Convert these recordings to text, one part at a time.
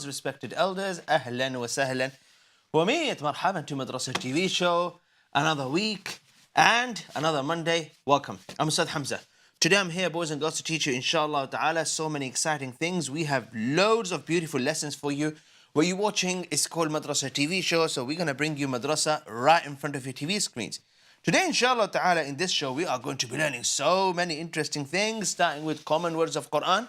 Respected elders, ahlan wa sahlan. Wa meet marhaban to Madrasah TV show. Another week and another Monday. Welcome. I'm Ustaz Hamza. Today I'm here, boys and girls, to teach you, inshallah ta'ala, so many exciting things. We have loads of beautiful lessons for you. What you're watching is called Madrasah TV show, so we're going to bring you Madrasah right in front of your TV screens. Today, inshallah ta'ala, in this show, we are going to be learning so many interesting things, starting with common words of Qur'an,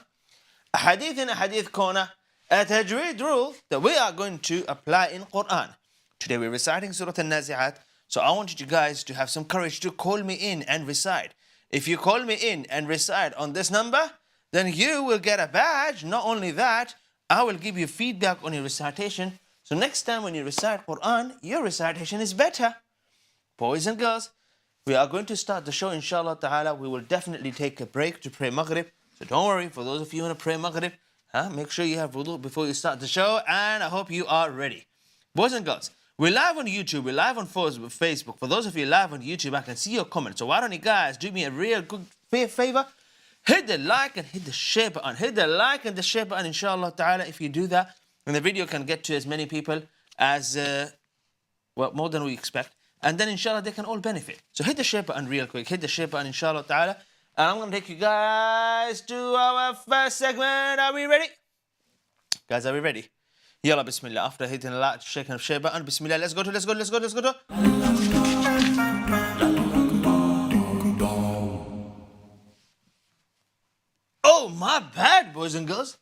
a hadith in a hadith corner, a Tajweed rule that we are going to apply in Qur'an. Today we're reciting Surah Al-Nazi'at, so I want you guys to have some courage to call me in and recite. If you call me in and recite on this number, then you will get a badge. Not only that, I will give you feedback on your recitation. So next time when you recite Qur'an, your recitation is better. Boys and girls, we are going to start the show, inshallah ta'ala. We will definitely take a break to pray Maghrib. So don't worry, for those of you who want to pray Maghrib, make sure you have wudu before you start the show, and I hope you are ready. Boys and girls, we're live on YouTube, we're live on Facebook. For those of you live on YouTube, I can see your comments. So why don't you guys do me a real good favor? Hit the like and hit the share button. Hit the like and the share button, inshallah ta'ala. If you do that, then the video can get to as many people as, more than we expect. And then, inshallah, they can all benefit. So hit the share button real quick. Hit the share button, inshallah ta'ala. And I'm going to take you guys to our first segment. Are we ready? Guys, are we ready? Yalla, bismillah. After hitting a like, shaking of share button, bismillah. Let's go. Oh, my bad, boys and girls.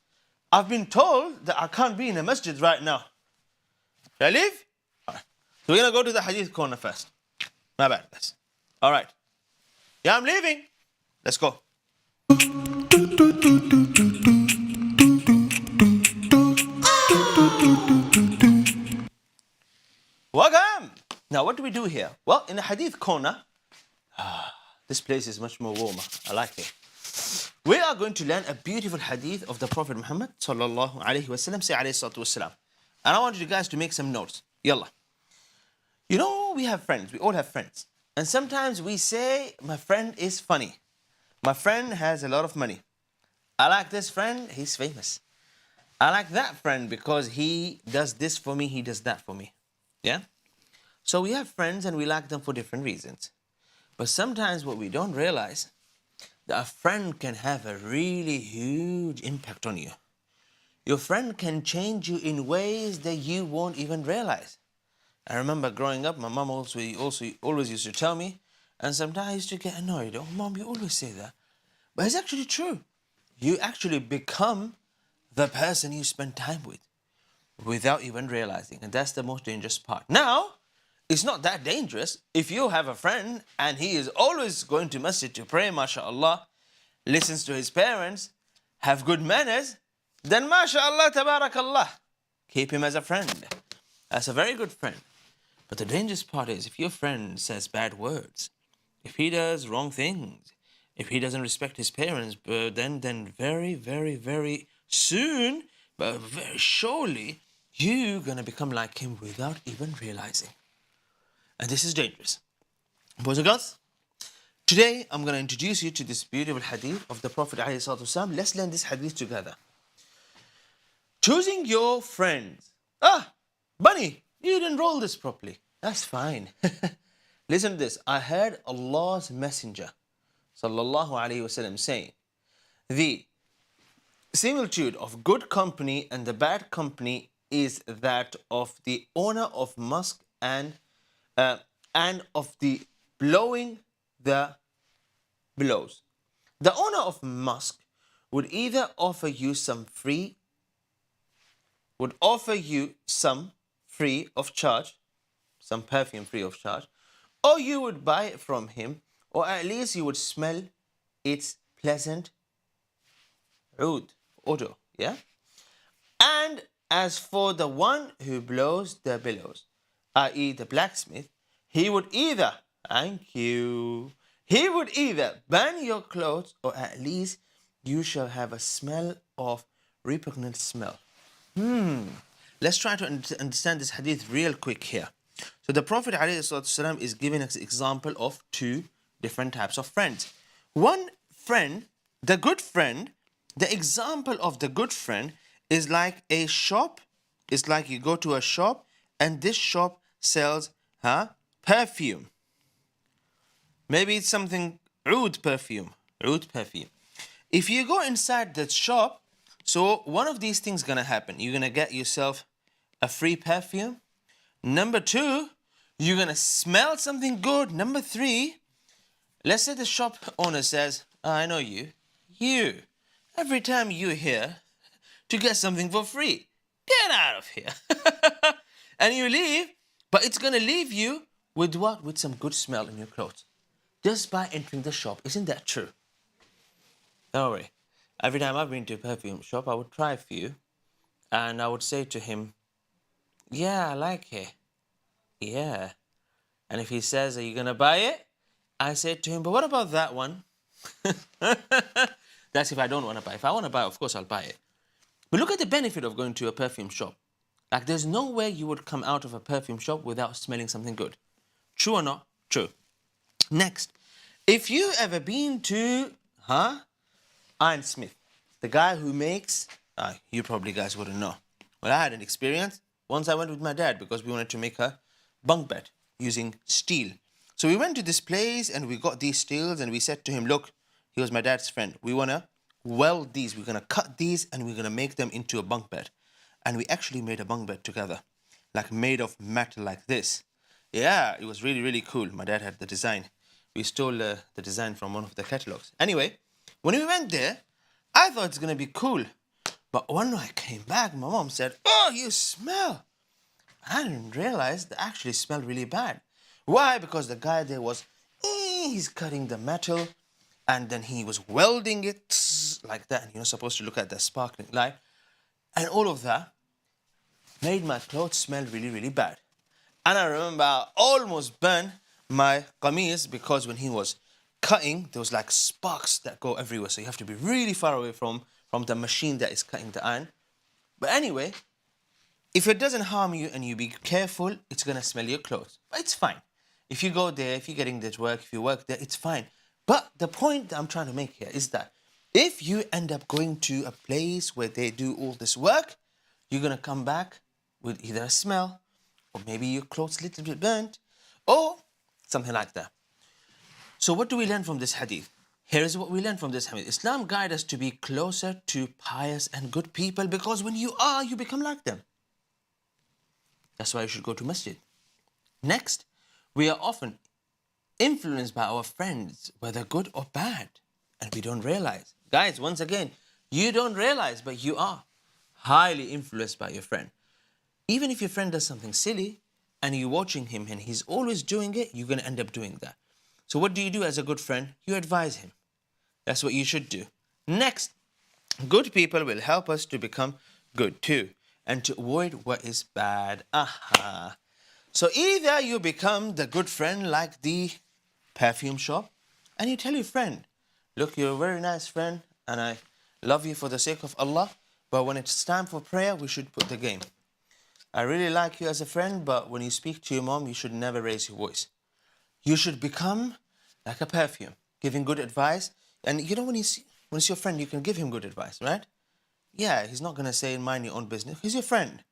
I've been told that I can't be in a masjid right now. Shall I leave? All right. So we're going to go to the hadith corner first. My bad, guys. All right. Yeah, I'm leaving. Let's go. Welcome. Now, what do we do here? Well, in the hadith corner, this place is much more warmer. I like it. We are going to learn a beautiful hadith of the Prophet Muhammad sallallahu alaihi wasallam. Say alayhi salatu wasalam. And I want you guys to make some notes. Yalla. You know, we have friends. We all have friends. And sometimes we say, my friend is funny. My friend has a lot of money. I like this friend, he's famous. I like that friend because he does this for me, he does that for me. Yeah? So we have friends and we like them for different reasons. But sometimes what we don't realize, that a friend can have a really huge impact on you. Your friend can change you in ways that you won't even realize. I remember growing up, my mom also always used to tell me, and sometimes I used to get annoyed. Oh, Mom, you always say that. But it's actually true. You actually become the person you spend time with without even realizing. And that's the most dangerous part. Now, it's not that dangerous. If you have a friend and he is always going to masjid to pray, mashallah, listens to his parents, have good manners, then mashallah, tabarakallah, keep him as a friend. That's a very good friend. But the dangerous part is if your friend says bad words, if he does wrong things, if he doesn't respect his parents, then very, very, very soon, but very surely, you're going to become like him without even realizing. And this is dangerous. Boys and girls, today I'm going to introduce you to this beautiful hadith of the Prophet ﷺ. Let's learn this hadith together. Choosing your friends. Bunny, you didn't roll this properly. That's fine. Listen to this. I heard Allah's Messenger sallallahu alaihi wasallam saying, the similitude of good company and the bad company is that of the owner of musk and of the blowing the blows. The owner of musk would either offer you some free of charge, some perfume free of charge, or you would buy it from him, or at least you would smell its pleasant oud, odor, yeah? And as for the one who blows the bellows, i.e. the blacksmith, he would either, thank you, he would either burn your clothes, or at least you shall have a smell of repugnant smell. Let's try to understand this hadith real quick here. So the Prophet ﷺ is giving us an example of two different types of friends. One friend, the good friend, the example of the good friend is like a shop. It's like you go to a shop and this shop sells perfume. Maybe it's something oud perfume. Oud perfume. If you go inside that shop, so one of these things gonna happen. You're gonna get yourself a free perfume. Number two, you're gonna smell something good. Number three, let's say the shop owner says, I know you. You. Every time you're here to get something for free, get out of here. And you leave, but it's gonna leave you with what? With some good smell in your clothes. Just by entering the shop. Isn't that true? Don't worry. Every time I've been to a perfume shop, I would try a few. And I would say to him, yeah, I like it. Yeah. And if he says, are you going to buy it? I say to him, but what about that one? That's if I don't want to buy. If I want to buy, of course, I'll buy it. But look at the benefit of going to a perfume shop. Like, there's no way you would come out of a perfume shop without smelling something good. True or not? True. Next, if you ever been to, Iron Smith, the guy who makes, you probably guys wouldn't know. Well, I had an experience. Once I went with my dad because we wanted to make a bunk bed using steel. So we went to this place and we got these steels and we said to him, look, he was my dad's friend. We want to weld these. We're going to cut these and we're going to make them into a bunk bed. And we actually made a bunk bed together, like made of metal like this. Yeah, it was really, really cool. My dad had the design. We stole the design from one of the catalogs. Anyway, when we went there, I thought it's going to be cool. But when I came back, my mom said, oh, you smell. I didn't realize they actually smelled really bad. Why? Because the guy there was, he's cutting the metal and then he was welding it like that. And you're supposed to look at the sparkling light. And all of that made my clothes smell really, really bad. And I remember I almost burned my qameez because when he was cutting, there was like sparks that go everywhere. So you have to be really far away from the machine that is cutting the iron. But anyway, if it doesn't harm you and you be careful, it's going to smell your clothes. But it's fine. If you go there, if you're getting that work, if you work there, it's fine. But the point that I'm trying to make here is that if you end up going to a place where they do all this work, you're going to come back with either a smell or maybe your clothes a little bit burnt or something like that. So what do we learn from this hadith? Here is what we learn from this hadith. Islam guides us to be closer to pious and good people because when you are, you become like them. That's why you should go to masjid. Next, we are often influenced by our friends, whether good or bad, and we don't realize. Guys, once again, you don't realize, but you are highly influenced by your friend. Even if your friend does something silly and you're watching him and he's always doing it, you're going to end up doing that. So what do you do as a good friend? You advise him. That's what you should do. Next, good people will help us to become good too and to avoid what is bad. So either you become the good friend like the perfume shop and you tell your friend, look, you're a very nice friend and I love you for the sake of Allah, but when it's time for prayer, we should put the game. I really like you as a friend, but when you speak to your mom, you should never raise your voice. You should become like a perfume, giving good advice. And you know, when it's your friend, you can give him good advice, right? Yeah, he's not going to say, mind your own business. He's your friend.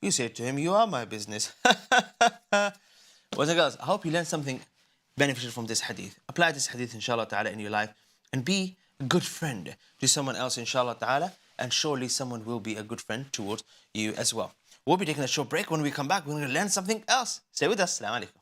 You say to him, you are my business. Boys and girls, I hope you learned something beneficial from this hadith. Apply this hadith, inshallah ta'ala, in your life. And be a good friend to someone else, inshallah ta'ala. And surely someone will be a good friend towards you as well. We'll be taking a short break. When we come back, we're going to learn something else. Stay with us. Assalamu alaikum.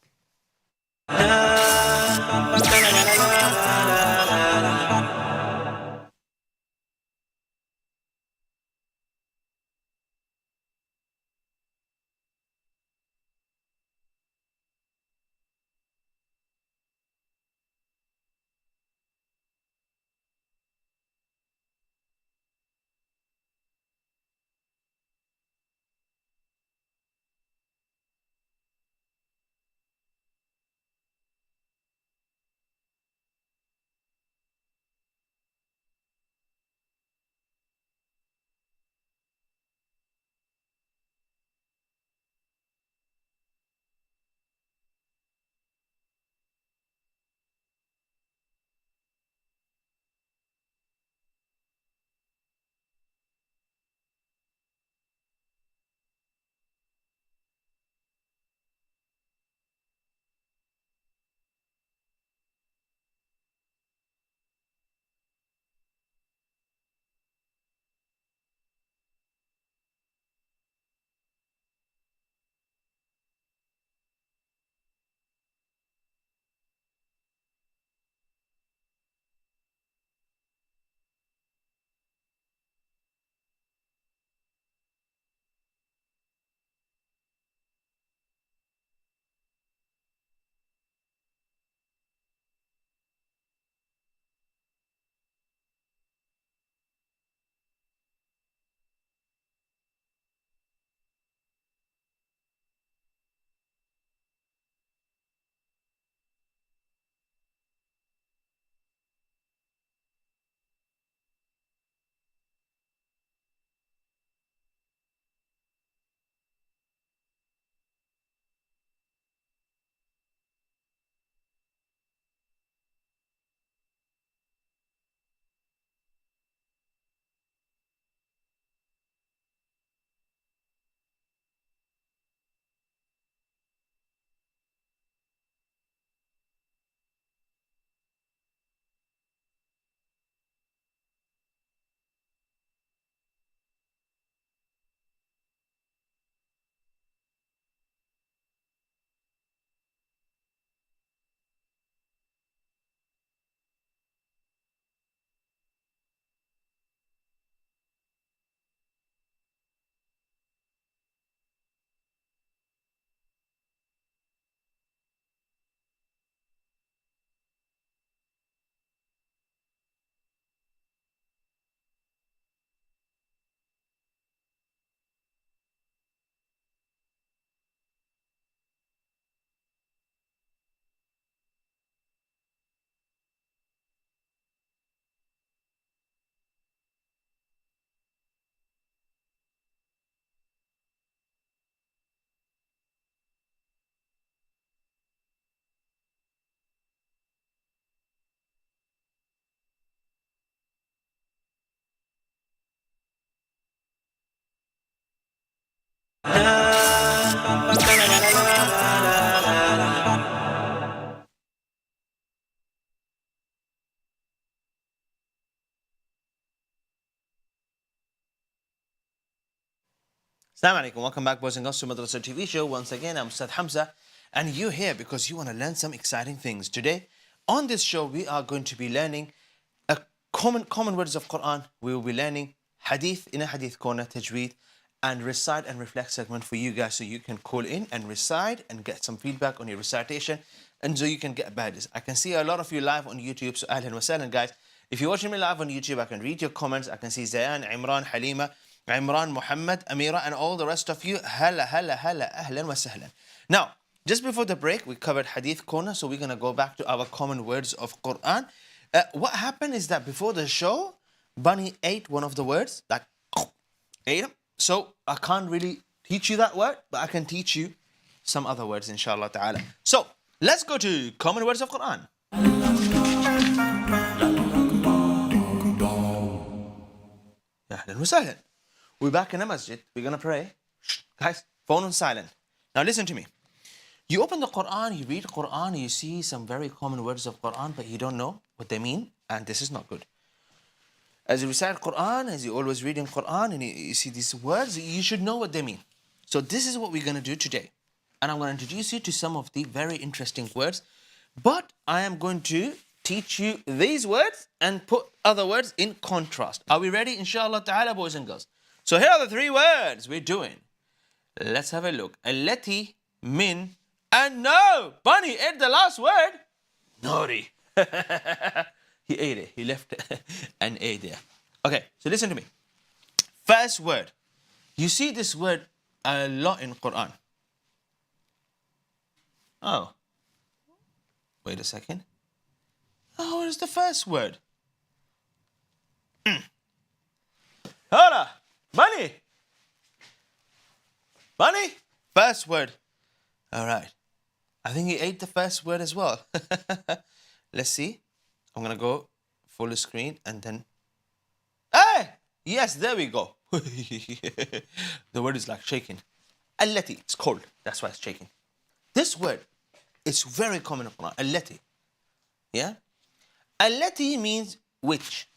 Assalamu alaikum. Welcome back, boys and girls, to Madrasah TV show. Once again, I'm Ustaz Hamza, and you're here because you want to learn some exciting things. Today, on this show, we are going to be learning a common words of Qur'an. We will be learning Hadith in a Hadith corner, Tajweed, and Recite and Reflect segment for you guys, so you can call in and recite and get some feedback on your recitation, and so you can get badges. I can see a lot of you live on YouTube, so ahlan wa sahlan, guys. If you're watching me live on YouTube, I can read your comments. I can see Zayan, Imran, Halima, Imran, Muhammad, Amira, and all the rest of you. Hala, ahlan wa sahlan. Now, just before the break, we covered Hadith corner, so we're going to go back to our common words of Qur'an. What happened is that before the show, Bunny ate one of the words, like, ate them. So I can't really teach you that word, but I can teach you some other words, inshallah ta'ala. So, let's go to common words of Qur'an. Ahlan wa sahlan. We're back in a masjid. We're going to pray. Shh, guys, phone on silent. Now listen to me. You open the Qur'an, you read Qur'an, you see some very common words of Qur'an, but you don't know what they mean, and this is not good. As you recite Qur'an, as you always read in Qur'an, and you see these words, you should know what they mean. So this is what we're going to do today. And I'm going to introduce you to some of the very interesting words, but I am going to teach you these words and put other words in contrast. Are we ready? Inshallah ta'ala, boys and girls. So here are the three words we're doing. Let's have a look. Allati, min, and no. Bunny ate the last word. Naughty. He ate it. He left it and ate it. Okay, so listen to me. First word. You see this word a lot in Qur'an. Oh. Wait a second. Oh, what is the first word? Hold on. Bunny! Bunny? First word. All right. I think he ate the first word as well. Let's see. I'm going to go full screen and then... Hey! Yes, there we go. The word is like shaking. Allati. It's cold. That's why it's shaking. This word is very common in Quran. Allati. Yeah? Allati means witch.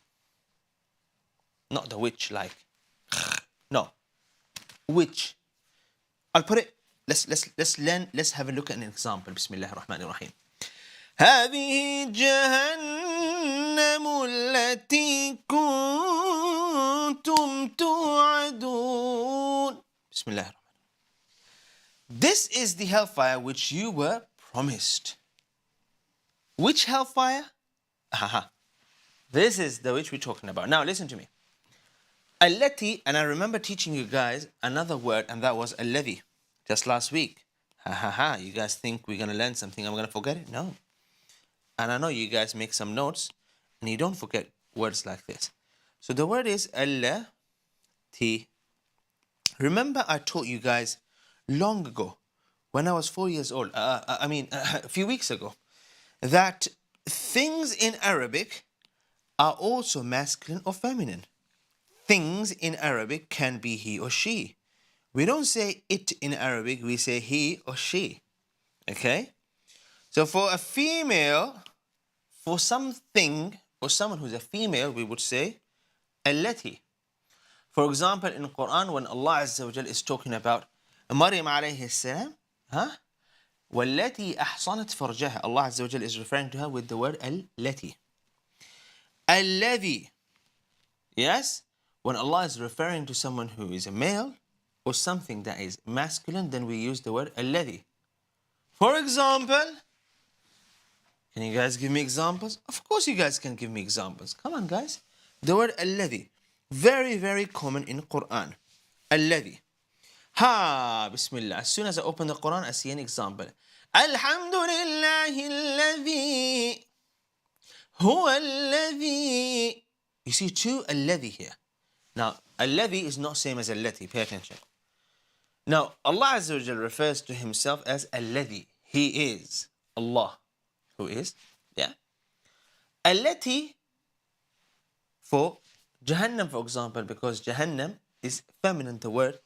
Not the witch like... No. Which? I'll put it. Let's learn. Let's have a look at an example. Bismillah ar-Rahman ar-Rahim. هذه جهنم التي كنتم توعدون. Bismillah ar-Rahman. This is the hellfire which you were promised. Which hellfire? This is the which we're talking about. Now listen to me. Allati, and I remember teaching you guys another word, and that was alladhi, just last week. You guys think we're going to learn something, I'm going to forget it? No. And I know you guys make some notes, and you don't forget words like this. So the word is allati. Remember I taught you guys long ago, when I was 4 years old, a few weeks ago, that things in Arabic are also masculine or feminine. Things in Arabic can be he or she. We don't say it in Arabic, we say he or she. Okay? So for a female, for something, or someone who's a female, we would say allati. For example, in Quran, when Allah Azza wa Jal is talking about Maryam alayhi salam, وَالَّتِي أَحْصَنَتْ فَرْجَهَا, Allah Azza wa Jal is referring to her with the word allati. Alladhi. Yes? When Allah is referring to someone who is a male or something that is masculine, then we use the word alladhi. For example, can you guys give me examples? Of course you guys can give me examples. Come on, guys. The word alladhi. Very, very common in Quran. Alladhi. Bismillah. As soon as I open the Quran, I see an example. Alhamdulillahi alladhi. Huwa alladhi. You see two alladhi here. Now, alladhi is not same as allati. Pay attention. Now, Allah Azza wa Jal refers to himself as alladhi. He is Allah. Who is? Yeah. Allati for Jahannam, for example, because Jahannam is feminine, the word.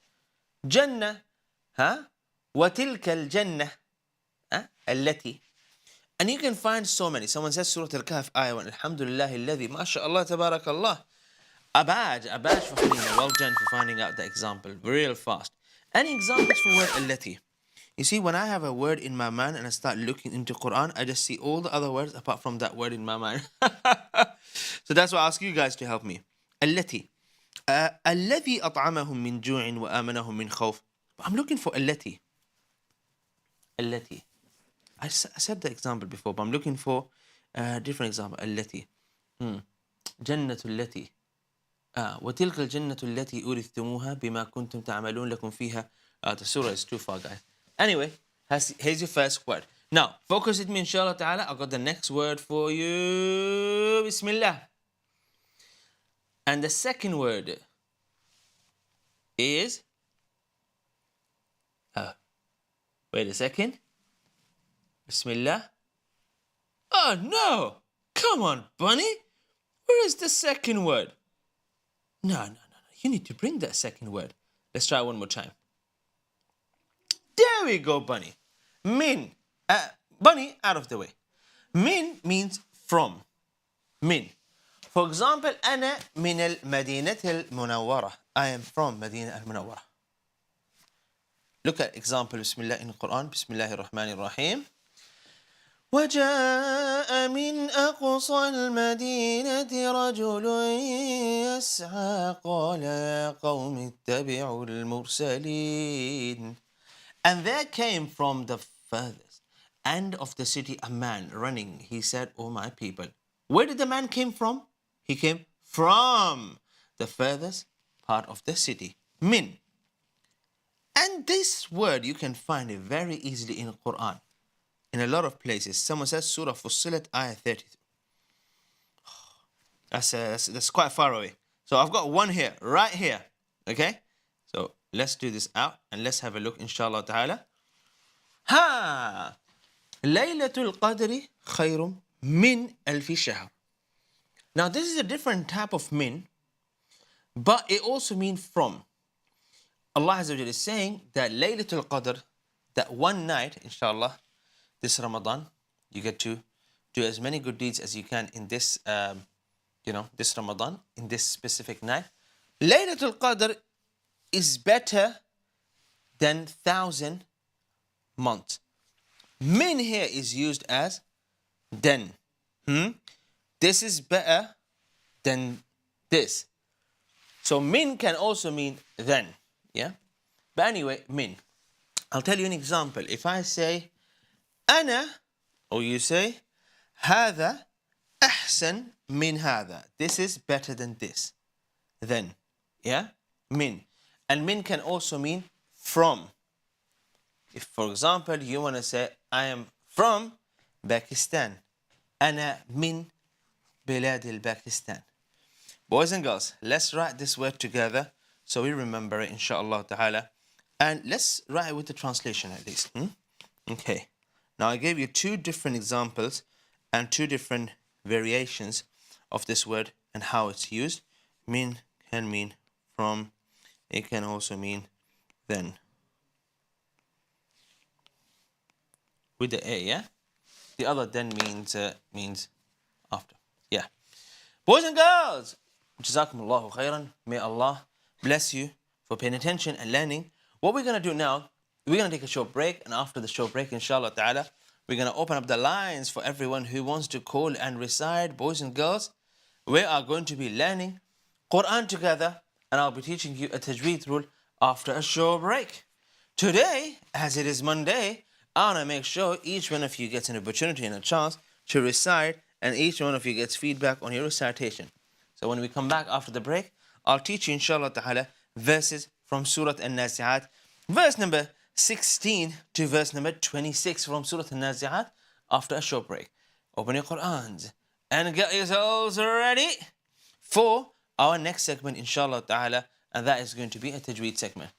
Jannah. وَتِلْكَ الْجَنَّةِ allati. And you can find so many. Someone says Surah Al-Kahf, Ayah 1, Alhamdulillahi alladhi, MashaAllah, Tabarakallah. A badge for finding it. Well done for finding out the example real fast. Any examples for word التي? You see, when I have a word in my mind and I start looking into Qur'an, I just see all the other words apart from that word in my mind. So that's why I ask you guys to help me. التي. الذي أطعمهم من جوع وآمنهم من خوف. I'm looking for التي. التي. I said the example before, but I'm looking for a different example. التي. جنة التي. وتلك الجنة التي أورثتموها بما كنتم تعملون لكم فيها. The surah is too far, guys. Anyway, here's your first word. Now, focus with me, inshallah ta'ala. I got the next word for you. Bismillah. And the second word is... wait a second. Bismillah. Oh, no. Come on, bunny. Where is the second word? No. You need to bring that second word. Let's try one more time. There we go, bunny. Min. Bunny, out of the way. Min means from. Min. For example, أنا من المدينة المنورة. I am from Medina al-Munawwarah. Look at example, Bismillah, in the Quran. Bismillahir Rahmanir Rahim. وجاء من أقصى المدينة رجل يسعى قال يا قوم اتبعوا المرسلين. And there came from the furthest end of the city a man running. He said, "O my people." Where did the man came from? He came from the furthest part of the city. Min. And this word you can find it very easily in the Quran. In a lot of places. Someone says Surah Fussilat, ayah 32. That's quite far away. So I've got one here, right here. Okay? So let's do this out and let's have a look, inshallah ta'ala. Ha! Laylatul Qadri khayrum min alfi shahr. Now this is a different type of min, but it also means from. Allah Azza wa Jalla is saying that Laylatul Qadr, that one night, inshallah, this Ramadan, you get to do as many good deeds as you can in this, this Ramadan, in this specific night. Laylatul Qadr is better than 1,000 months. Min here is used as then. This is better than this. So min can also mean then. Yeah? But anyway, min. I'll tell you an example. If I say أنا, or you say هذا أحسن من هذا. This is better than this. Then. Yeah? Min. And min can also mean from. If, for example, you want to say, I am from Pakistan. أنا من بلاد الباكستان. Boys and girls, let's write this word together so we remember it, inshallah ta'ala. And let's write it with the translation at least. Okay. Now I gave you two different examples and two different variations of this word and how it's used. Min can mean from. It can also mean then. With the A, yeah? The other then means after. Yeah. Boys and girls, Jazakumullahu khairan. May Allah bless you for paying attention and learning. What we're going to do now, we're going to take a short break, and after the short break, inshallah ta'ala, we're going to open up the lines for everyone who wants to call and recite. Boys and girls, we are going to be learning Qur'an together, and I'll be teaching you a Tajweed rule after a short break. Today, as it is Monday, I want to make sure each one of you gets an opportunity and a chance to recite, and each one of you gets feedback on your recitation. So when we come back after the break, I'll teach you, inshallah ta'ala, verses from Surah An-Nazi'at, verse number 16 to verse number 26 from Surah An-Nazi'at after a short break. Open your Qur'ans and get yourselves ready for our next segment, inshallah ta'ala, and that is going to be a Tajweed segment.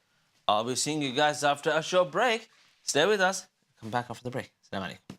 I'll be seeing you guys after a short break. Stay with us. Come back after the break. Assalamu alaikum.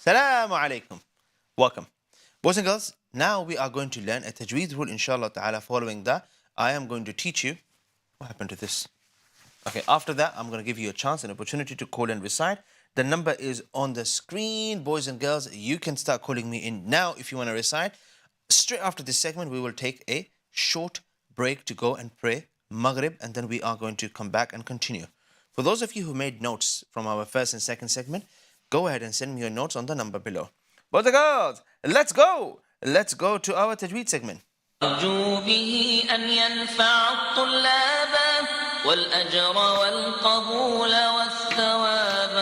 Assalamu alaikum. Welcome. Boys and girls, now we are going to learn a Tajweed rule, inshallah ta'ala. Following that, I am going to teach you. What happened to this? Okay, after that, I'm going to give you a chance, an opportunity to call and recite. The number is on the screen. Boys and girls, you can start calling me in now if you want to recite. Straight after this segment, we will take a short break to go and pray Maghrib, and then we are going to come back and continue. For those of you who made notes from our first and second segment, go ahead and send me your notes on the number below. Boys and girls, let's go! Let's go to our Tajweed segment. أرجو به أن ينفع الطلاب والأجر والقبول والثواب.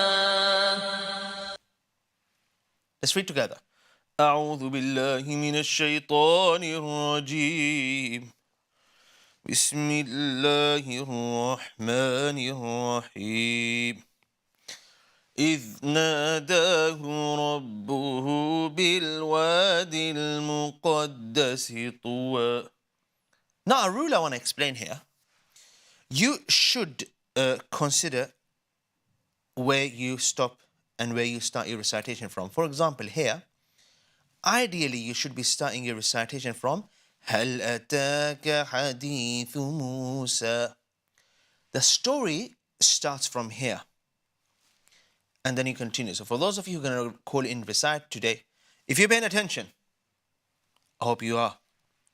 Let's read together. أعوذ بالله من الشيطان الرجيم. بسم الله الرحمن الرحيم. إذ ناداه ربه بالوادي المقدس طوى. Now a rule I want to explain here. You should consider where you stop and where you start your recitation from. For example, here, ideally you should be starting your recitation from هل أتاك حديث موسى. The story starts from here. And then you continue. So for those of you who are going to call in recite today, if you're paying attention, I hope you are.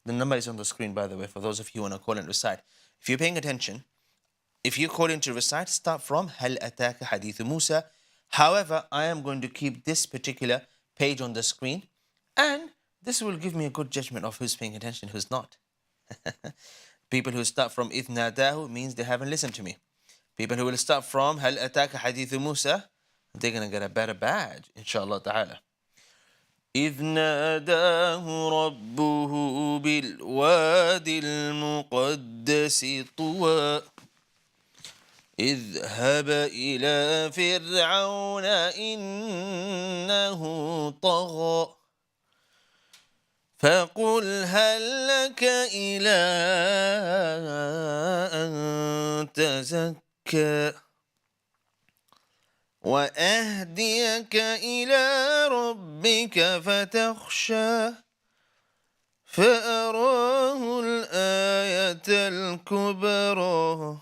The number is on the screen, by the way, for those of you who want to call and recite. If you're paying attention, if you call in to recite, start from هل أتاك حديث موسى. However, I am going to keep this particular page on the screen, and this will give me a good judgment of who's paying attention, who's not. People who start from إذ ناداه means they haven't listened to me. People who will start from هل أتاك حديث موسى, they're going to get a better badge, inshallah ta'ala. إذ ناداه ربه بالوادي المقدس طوى اذهب إلى فرعون إنه طغى فقل هل لك إلى أن تزكى وأهديك إلى ربك فتخشى فأراه الآية الكبرى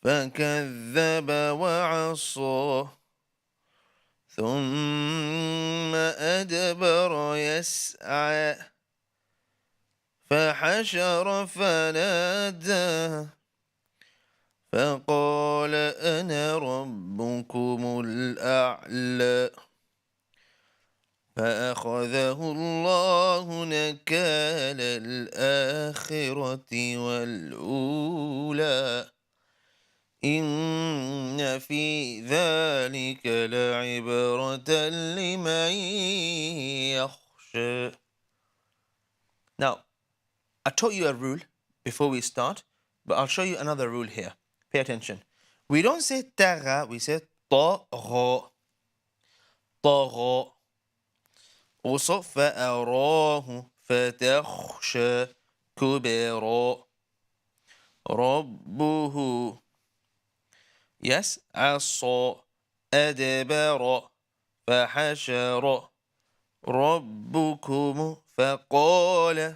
فكذب وعصى ثم أدبر يسعى فحشر فنادى فقال أنا ربكم الأعلى فأخذه الله نكال الآخرة والأولى إن في ذلك لعبرة لمن يخشى. Now, I taught you a rule before we start, but I'll show you another rule here. Pay attention. We don't say tara, we say طغى. طغى. Also, فأراه فتخشى كبرى. ربه. Yes, عصى أدبر فحشر ربكم فقال.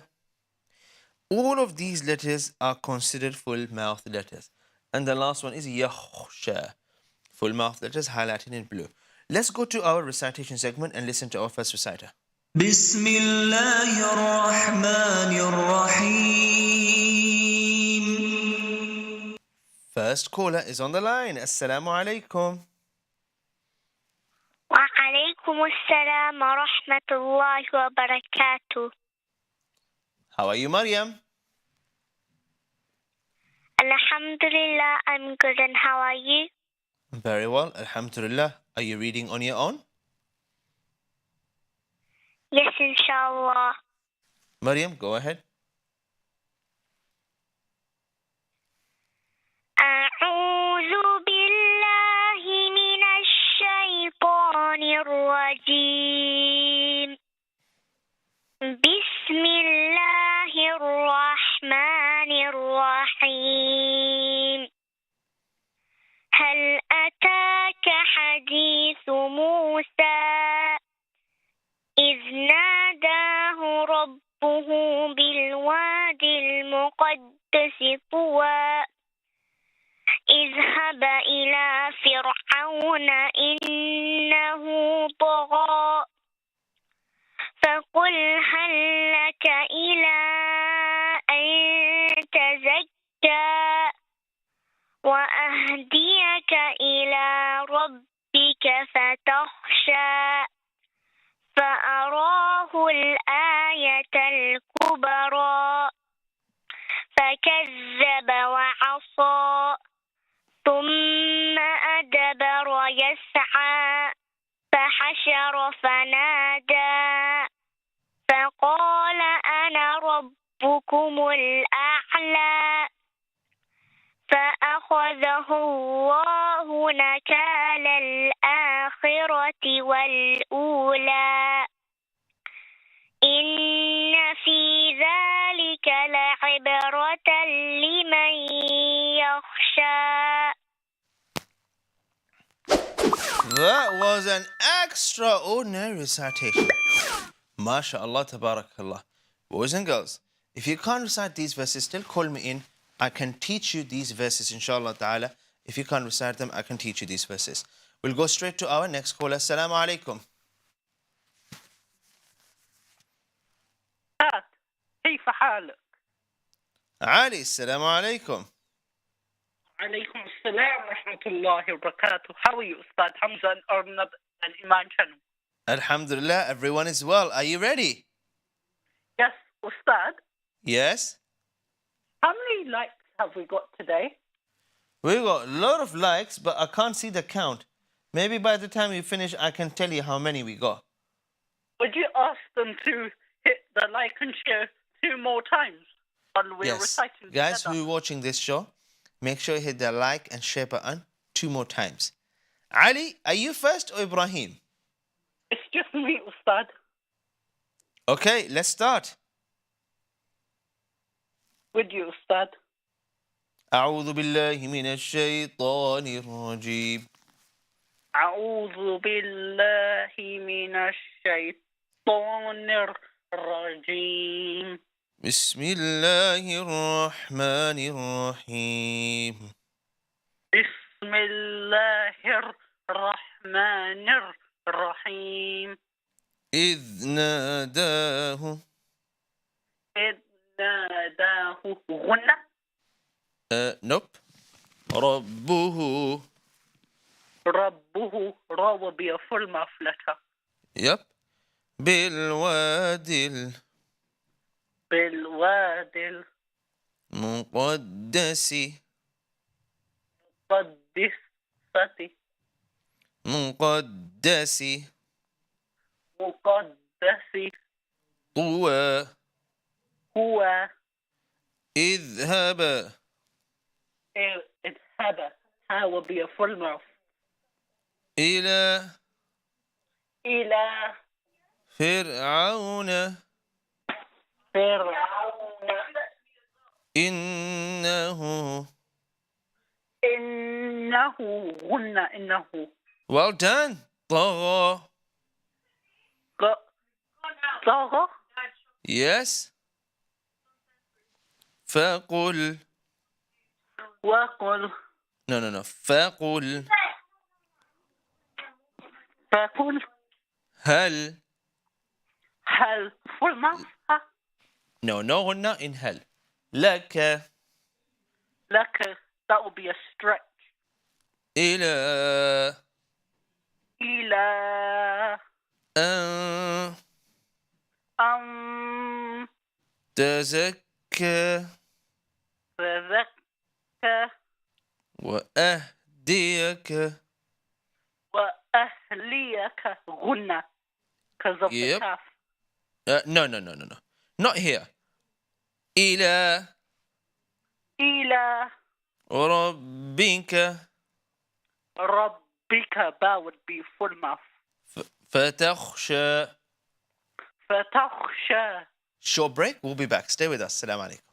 All of these letters are considered full mouth letters. And the last one is يخشى. Full mouth letters highlighted in blue. Let's go to our recitation segment and listen to our first reciter. بسم الله الرحمن الرحيم. First caller is on the line. Assalamu alaikum. وعليكم السلام ورحمة الله وبركاته. How are you, Maryam? Alhamdulillah, I'm good, and how are you? Very well, alhamdulillah. Are you reading on your own? Yes, inshallah. Maryam, go ahead. أعوذ بالله من الشيطان الرجيم بسم الله الرحمن الرحيم هل أتاك حديث موسى إذ ناداه ربه بالواد المقدس طوى اذهب إلى فرعون إنه طغى فقل هل لك إلى أن تزكى وأهديك إلى ربك فتخشى فأراه الآية الكبرى فكذب وعصى ثم أدبر يسعى فحشر فنادى فقال أنا ربكم الأعلى فأخذه الله نكال الآخرة والأولى إن في ذلك لعبرة لمن يخشى. That was an extraordinary recitation. MashaAllah, tabarakallah. Boys and girls, if you can't recite these verses, still call me in. I can teach you these verses, inshallah ta'ala. If you can't recite them, I can teach you these verses. We'll go straight to our next caller. Assalamu alaikum. كيف حالك؟ Ali, assalamu alaikum. عليكم السلام ورحمة الله وبركاته. How are you, Ustaz Hamza and Arnab and Eman Channel? Alhamdulillah, everyone is well. Are you ready? Yes, Ustad. Yes? How many likes have we got today? We got a lot of likes, but I can't see the count. Maybe by the time you finish, I can tell you how many we got. Would you ask them to hit the like and share 2 more times while we're reciting Guys together? who are watching this show, make sure you hit the like and share button 2 more times. Ali, are you first or Ibrahim? It's just me, Ustad. Okay, let's start. With you, Ustad. أعوذ بالله من الشيطان الرجيم. أعوذ بالله من الشيطان الرجيم. بسم الله الرحمن الرحيم. بسم الله الرحمن الرحيم. إذ ناداه. إذ ناداه غنى. Nope. ربه. ربه را will be a full mouth letter. Yep. بالوادي بالوادي المقدس. مقدسة. مقدس. مقدس. طوى. هو. اذهب. اذهب. How will be a full mouth. إلى. إلى. فرعون. فرعون. إنه. إنه غنى إنه. Well done. طغى. طغى. Yes. فقل. وقل. No. فقل. فقل. هل. هل full mouth. No, هنا in هل. لك. لك. That will be a stretch. إلى. إلى. تزكى. تزكى. وأهديك. وأهليك غنى. Because of the calf. No. Not here. إلى. إلى. ربك. ربك. That would be full mouth. فتخشى. فتخشى. Short break. We'll be back. Stay with us. Assalamu alaikum.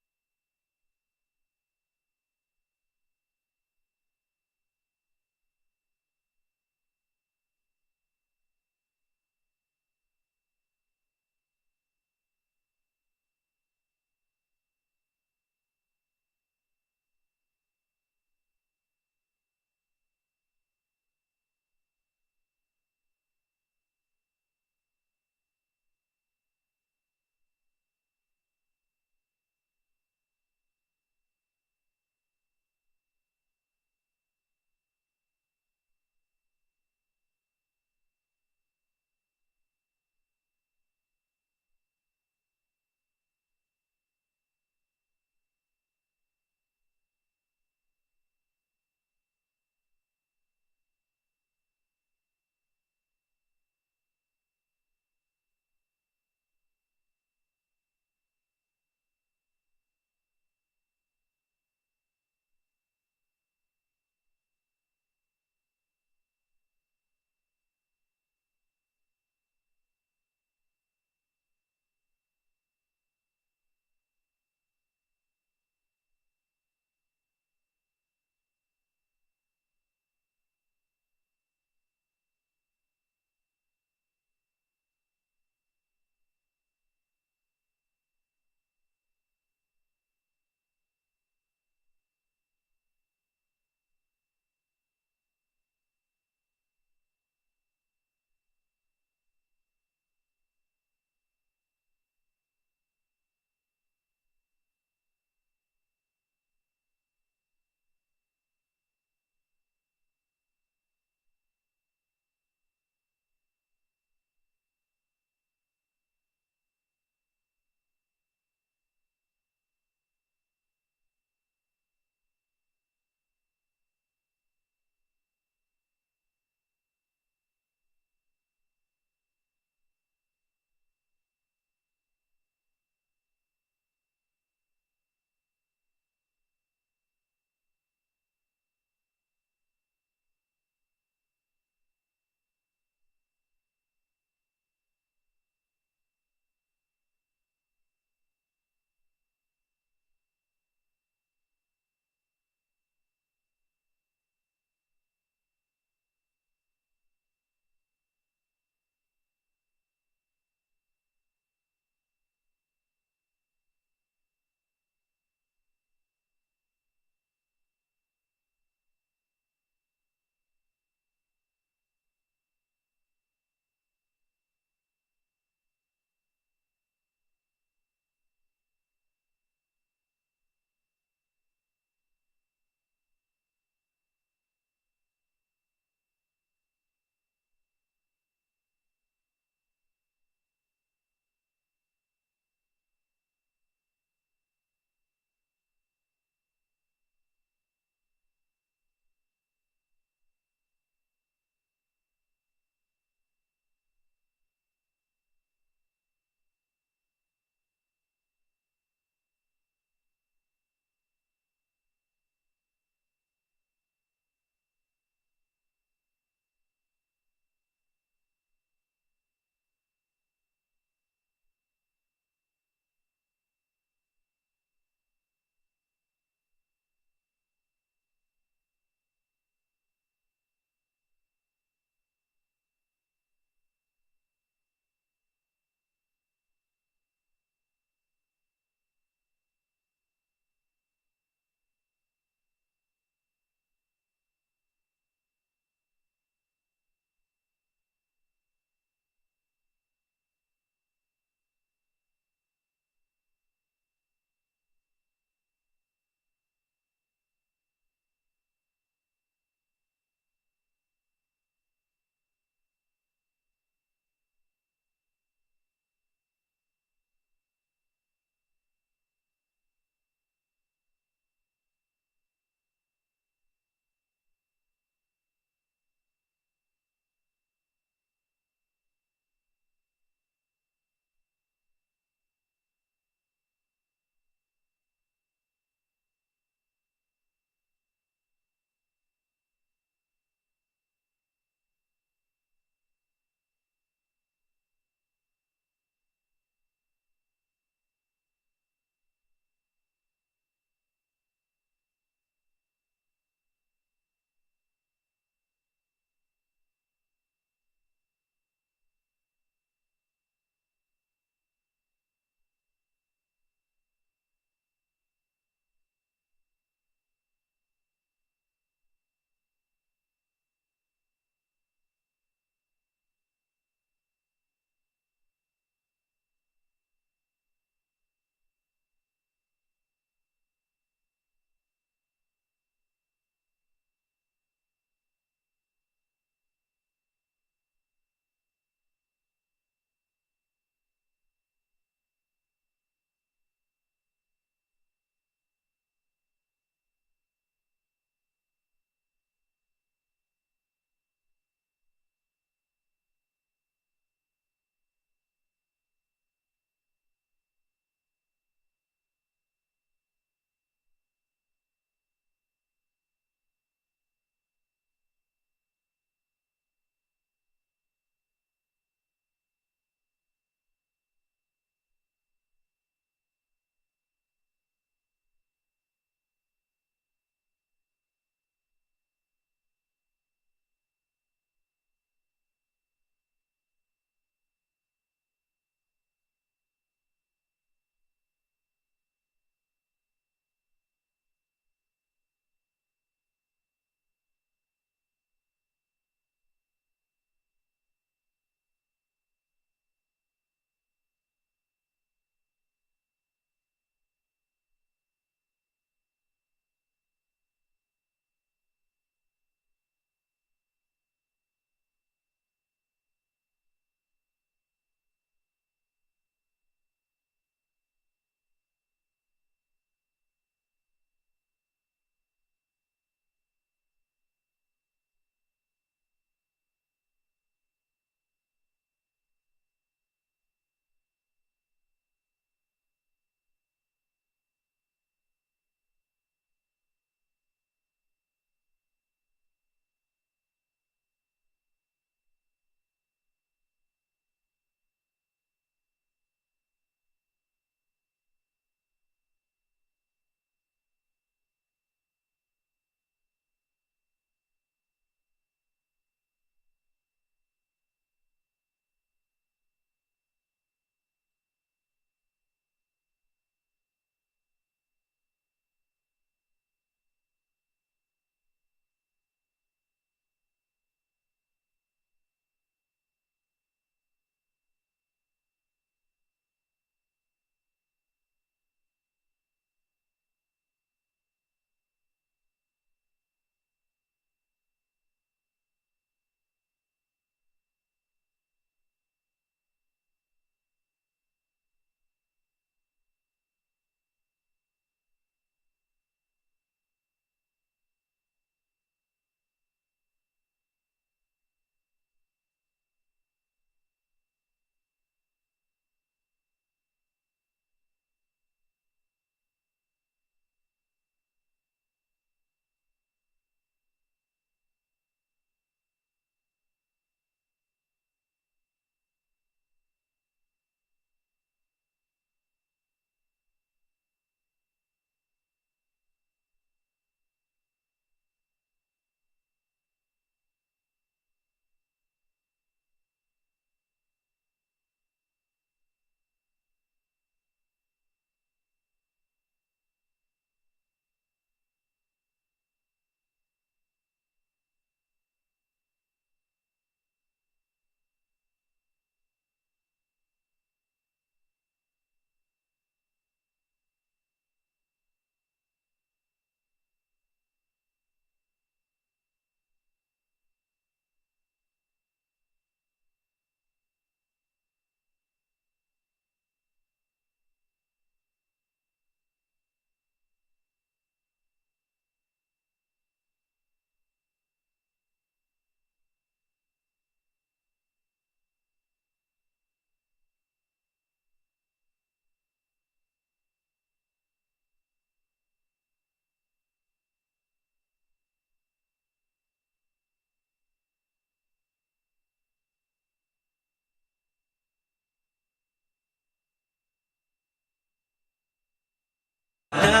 Assalamu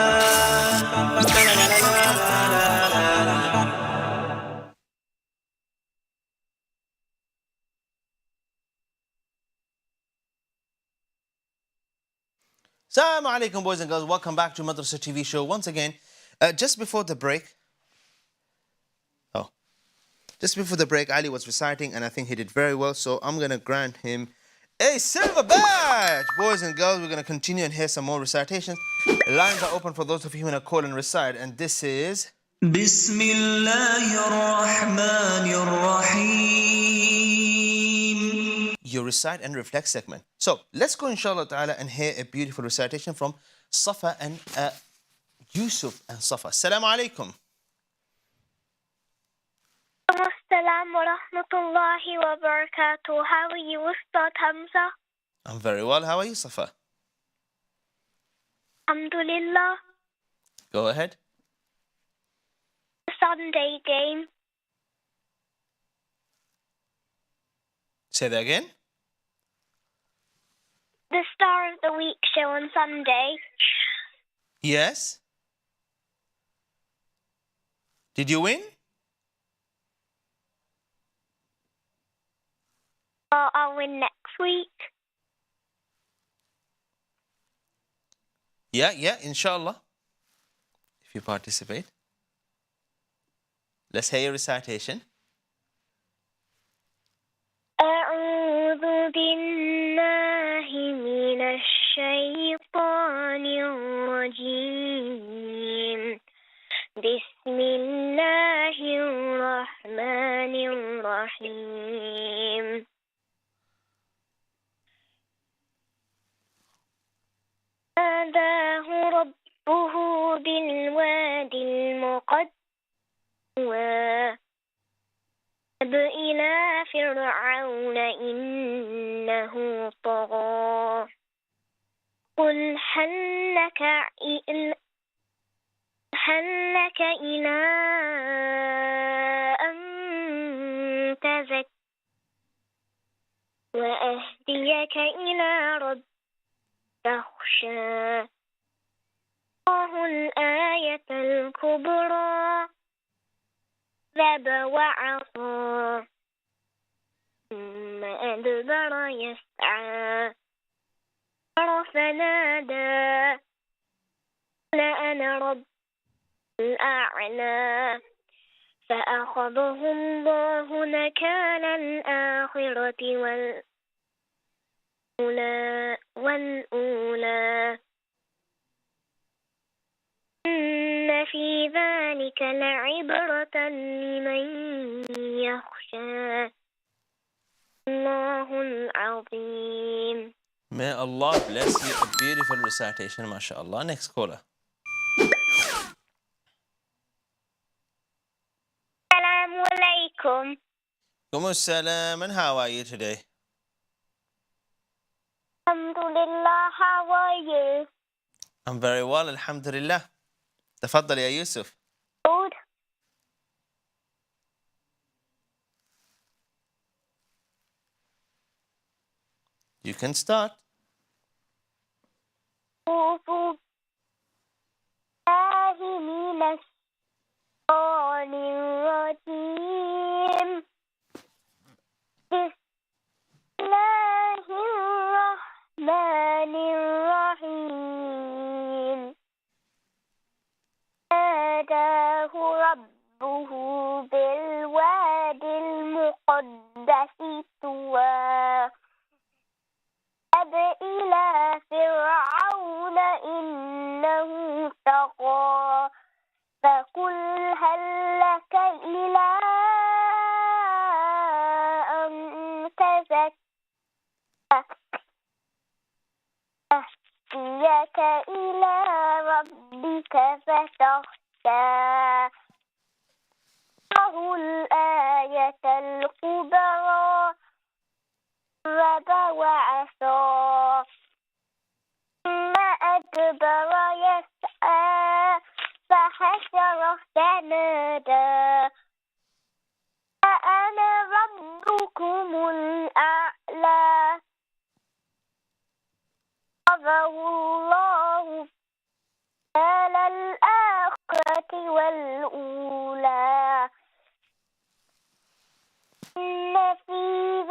alaikum, boys and girls. Welcome back to Madrasah TV show once again. Just before the break, Ali was reciting, and I think he did very well. So I'm gonna grant him a silver badge. Boys and girls, we're gonna continue and hear some more recitations. The lines are open for those of you who wanna call and recite, and this is بسم الله الرحمن الرحيم. your recite and reflect segment. So let's go, inshallah ta'ala, and hear a beautiful recitation from Safa and Yusuf and Safa. Assalamu alaikum. Assalamu wa rahmatullahi wa barakatuh. How are you, Ustaz Hamza? I'm very well. How are you, Safa? Alhamdulillah. Go ahead. Sunday game. Say that again. The Star of the Week show on Sunday. Yes. Did you win? I'll win next week. Yeah, inshallah. If you participate. Let's hear your recitation. أعوذ بالله من الشيطان الرجيم. بسم الله الرحمن الرحيم. ناداه ربه بالوادي المقدس واذهب إلى فرعون إنه طغى. قل هل لك إلى أن تزكى وأهديك إلى ربك تخشى. الله الآية الكبرى ذهب وعصى ثم أدبر يسعى فنادى لأنا رب الأعلى فأخذه الله نكال الآخرة والأولى إن في ذلك لعبرة لمن يخشى الله العظيم. May Allah bless you. A beautiful recitation, mashallah. Next caller. Assalamu alaikum. Salam, and how are you today? Alhamdulillah, how are you? I'm very well, alhamdulillah. تفضل يا يوسف. Good. You can start. أعوذ بالله من الشيطان الرجيم. بسم الله الرحمن الرحيم. ناداه ربه بالوادي المقدس طوى. اذهب إلى فرعون إنه طغى. فقل هل لك إلى أن تزكى أهديك إلى ربك فتخشى. له الآية الكبرى ذهب وعصى ثم أدبر يسعى فحشر فنادى أنا ربكم الأعلى. أخذه الله والأولى إن في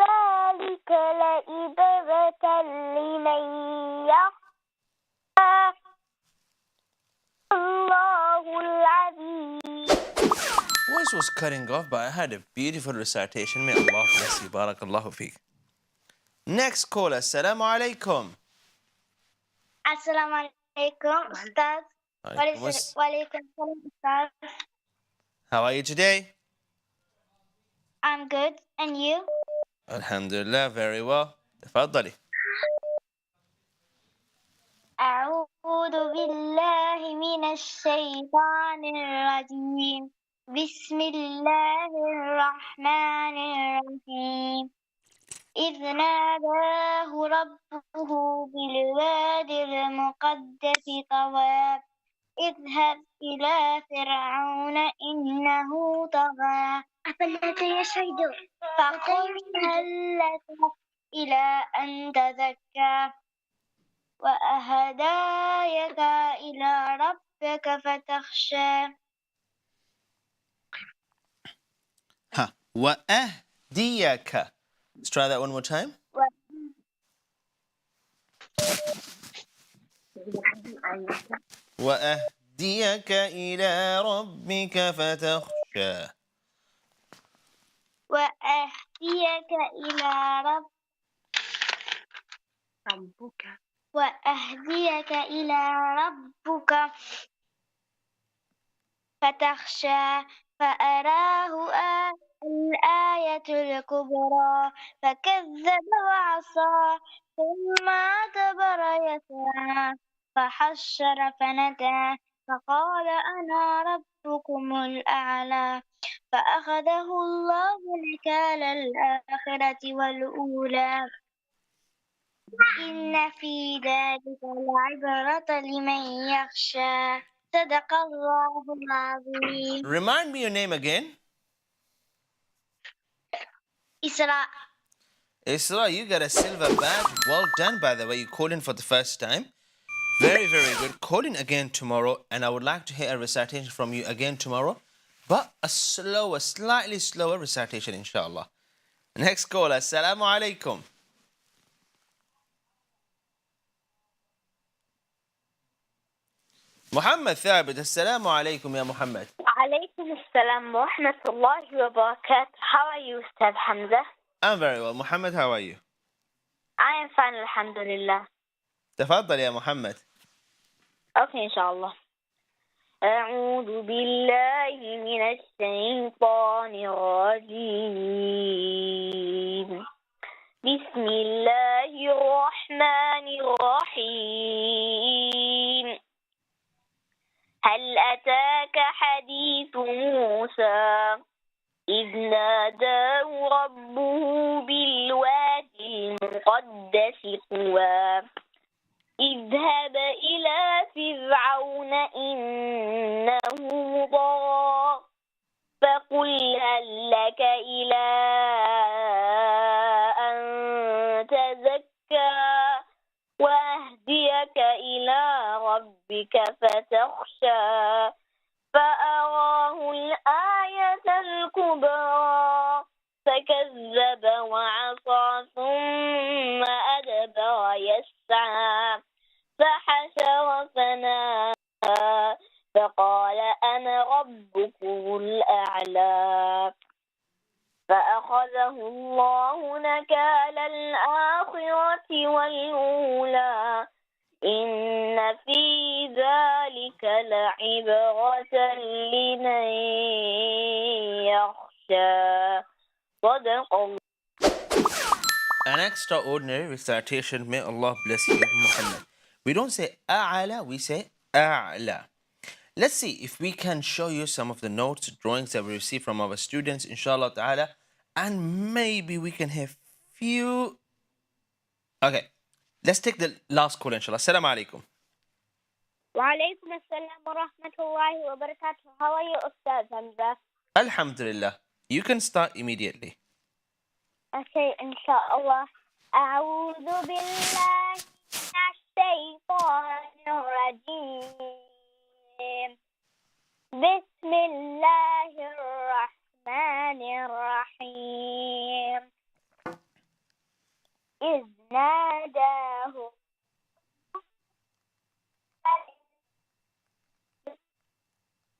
ذلك لعبرة لمن يخشى الله العظيم. Voice was cutting off, but I had a beautiful recitation. May Allah bless you. Barakallahu feek. Next caller. Assalamu alaikum. Assalamu alaikum, Ustaz. Walaikum salam, Ustaz. How are you today? I'm good. And you? Alhamdulillah, very well. تفضلي. أعوذ بالله من الشيطان الرجيم. بسم الله الرحمن الرحيم. إذ ناداه ربه بالوادي المقدس طوى اذهب إلى فرعون إنه طغى فقل هل لك إلى أن تزكى وأهدايك إلى ربك فتخشى. وأهديك. Let's try that one more time. وأهديك إلى ربك فتخشى. وأهديك إلى ربك فتخشى فأراه الآية الكبرى فكذب وعصى ثم أدبر يسعى فحشر فنادى فقال أنا ربكم الأعلى فأخذه الله نكال الآخرة والأولى إن في ذلك لعبرة لمن يخشى. صدق الله العظيم. Remind me your name again. Isra. Isra, you got a silver badge. Well done, by the way. You called in for the first time. Very, very good. Call in again tomorrow, and I would like to hear a recitation from you again tomorrow, but a slower, slightly slower recitation, inshallah. Next caller. Assalamu alaikum. محمد ثابت. السلام عليكم يا محمد. عليكم السلام ورحمة الله وبركاته. How are you, Ustaz Hamza? I'm very well. Muhammad, how are you? I am fine, alhamdulillah. تفضل يا محمد. Okay, inshallah. أعوذ بالله من الشيطان الرجيم. بسم الله الرحمن الرحيم. هل أتاك حديث موسى إذ ناداه ربه بالوادي المقدس طوى اذهب إلى فرعون إنه طغى فقل هل لك إلى أن تزكى وأهديك إلى ربك فتخشى فأراه الآية الكبرى فكذب وعصى ثم أدبر يسعى فحشر فنادى فقال أنا ربكم الأعلى فأخذه الله نكال الآخرة والأولى إن في ذلك لعبرة لمن يخشى. صدق الله. An extraordinary recitation. May Allah bless you, Muhammad. We don't say a'ala, we say a'la. Let's see if we can show you some of the notes, drawings that we receive from our students, inshallah ta'ala, and maybe we can have few. Okay, let's take the last call, inshallah. Assalamu alaikum. Wa alaikum assalam wa rahmatullahi wa barakatuh. How are you, Ustaz Hamza? Alhamdulillah. You can start immediately. Okay, inshallah. أعوذ بالله من الشيطان الرجيم. بسم الله الرحمن الرحيم إذ ناداه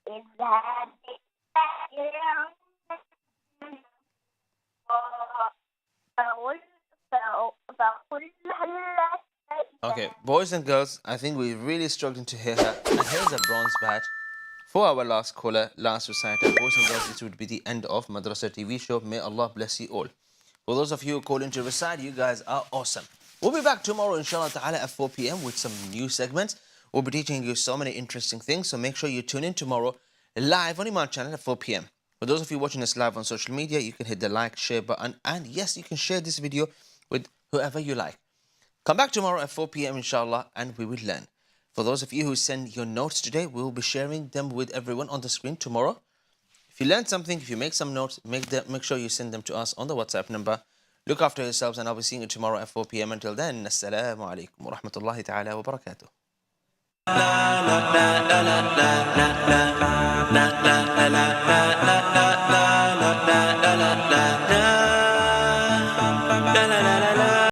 اذهب إلى فقل هل Okay, boys and girls, I think we're really struggling to hear her. And here's a bronze badge for our last caller, last reciter. Boys and girls, this would be the end of Madrasah TV show. May Allah bless you all. For those of you who call in to recite, you guys are awesome. We'll be back tomorrow, inshallah ta'ala, at 4 p.m. with some new segments. We'll be teaching you so many interesting things, so make sure you tune in tomorrow live on Eman Channel at 4 p.m. For those of you watching us live on social media, you can hit the like, share button, and yes, you can share this video with whoever you like. Come back tomorrow at 4 p.m. inshallah, and we will learn. For those of you who send your notes today, we will be sharing them with everyone on the screen tomorrow. If you learn something, if you make some notes, make sure you send them to us on the WhatsApp number. Look after yourselves, and I'll be seeing you tomorrow at 4 p.m. Until then, assalamu alaikum wa rahmatullahi ta'ala wa barakatuh. la la la la la la la la la la la la